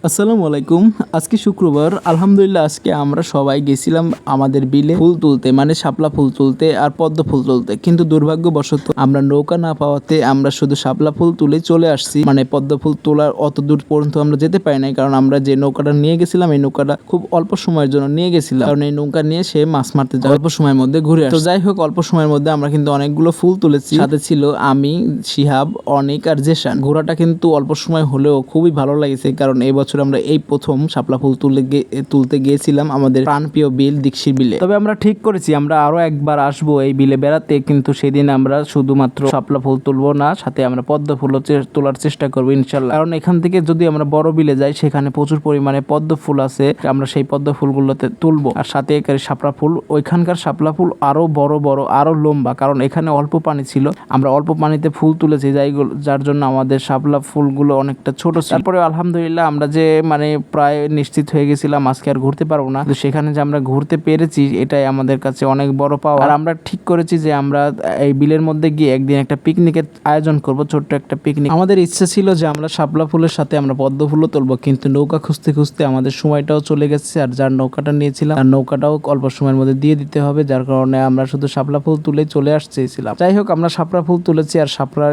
আসসালামু আলাইকুম। আজকে শুক্রবার। আলহামদুলিল্লাহ আজকে আমরা সবাই গেছিলাম আমাদের বিলে ফুল তুলতে, মানে শাপলা ফুল তুলতে আর পদ্ম ফুল তুলতে। কিন্তু দুর্ভাগ্যবশত আমরা নৌকা না পাওয়াতে আমরা শুধু শাপলা ফুল তুলে চলে আসছি। মানে পদ্ম ফুল তোলার অত দূর পর্যন্ত আমরা যেতে পারি নাই, কারণ আমরা যে নৌকাটা নিয়ে গেছিলাম এই নৌকাটা খুব অল্প সময়ের জন্য নিয়ে গেছিলাম, কারণ এই নৌকা নিয়ে সে মাছ মারতে যায়, অল্প সময়ের মধ্যে ঘুরে আসে। তো যাই হোক, অল্প সময়ের মধ্যে আমরা কিন্তু অনেকগুলো ফুল তুলেছি। সাথে ছিল আমি, শিহাব, অনিক আর জেশান। ঘোরাটা কিন্তু অল্প সময় হলেও খুবই ভালো লাগছে, কারণ এই বছর আমরা এই প্রথম শাপলা ফুল তুলতে গিয়েছিলাম আমাদের প্রাণপ্রিয় বিল দিকশির বিলে। তবে আমরা ঠিক করেছি আমরা আরো একবার আসবো এই বিলে বেড়াতে, কিন্তু সেদিন আমরা শুধুমাত্র শাপলা ফুল তুলবো না, সাথে আমরা পদ্ম ফুলও তোলার চেষ্টা করবো ইনশাল্লাহ। কারণ এখান থেকে যদি আমরা বড় বিলে যাই সেখানে প্রচুর পরিমাণে পদ্ম ফুল আছে, আমরা সেই পদ্ম ফুলগুলোতে তুলবো। আর সাথে শাপলা ফুল, ওইখানকার শাপলা ফুল আরো বড় বড়, আরো লম্বা, কারণ এখানে অল্প পানি ছিল, আমরা অল্প পানিতে ফুল তুলেছি যার জন্য আমাদের শাপলা ফুলগুলো অনেকটা ছোট ছিল। তারপরে আলহামদুলিল্লাহ আমরা যে মানে প্রায় নিশ্চিত হয়ে গেছিলাম আজকে আর ঘুরতে পারবো না, তো সেখানে যে আমরা ঘুরতে পেরেছি এটাই আমাদের কাছে অনেক বড় পাওয়া। আর আমরা ঠিক করেছি যে আমরা এই বিলের মধ্যে গিয়ে একদিন একটা পিকনিকের আয়োজন করব, ছোট্ট একটা পিকনিক। আমাদের ইচ্ছা ছিল যে আমরা শাপলা ফুলের সাথে আমরা পদ্ম ফুলও তুলবো, কিন্তু নৌকা খুঁজতে খুঁজতে আমাদের সময়টাও চলে গেছে, আর যার নৌকাটা নিয়েছিলাম তার নৌকাটাও অল্প সময়ের মধ্যে দিয়ে দিতে হবে, যার কারণে আমরা শুধু শাপলা ফুল তুলে চলে আসছিলাম। যাই হোক, আমরা শাপলা ফুল তুলেছি আর শাপলার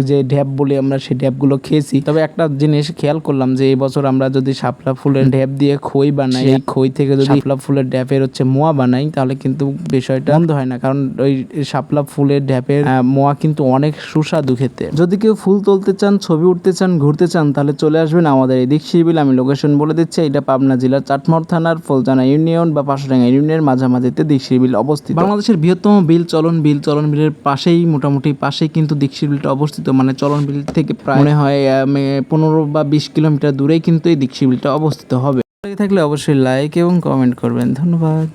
যে ঢ্যাপ বলি আমরা, সেই ঢ্যাপগুলো খেয়েছি। তবে একটা জিনিস খেয়াল করলাম যে এই বছর আমরা যদি শাপলা ফুলের ঢ্যাপ দিয়ে খই বানাই, এই খই থেকে যদি শাপলা ফুলের ঢ্যাপের মোয়া বানাই, তাহলে কিন্তু বিষয়টা বন্ধ হয় না, কারণ ওই শাপলা ফুলের ঢ্যাপের মোয়া কিন্তু অনেক সুস্বাদু খেতে। যদি কেউ ফুল তুলতে চান, ছবি উঠতে চান, ঘুরতে চান, তাহলে চলে আসবেন আমাদের এই দিকশির বিল। আমি লোকেশন বলে দিচ্ছি, এটা পাবনা জেলার চাটমোহর থানার ফুলজানা ইউনিয়ন বা পাঁচডাঙ্গা ইউনিয়নের মাঝামাঝিতে দিকশির বিল অবস্থিত। বাংলাদেশের বৃহত্তম বিল চলন বিলের পাশেই, মোটামুটি পাশেই কিন্তু দিকশির বিলটা অবস্থিত। মানে চলন বিল থেকে প্রায় মনে হয় 15 বা 20 কিলোমিটার দূরেই কিন্তু এই দিকশির বিলটা অবস্থিত হবে। থাকলে অবশ্যই লাইক এবং কমেন্ট করবেন। ধন্যবাদ।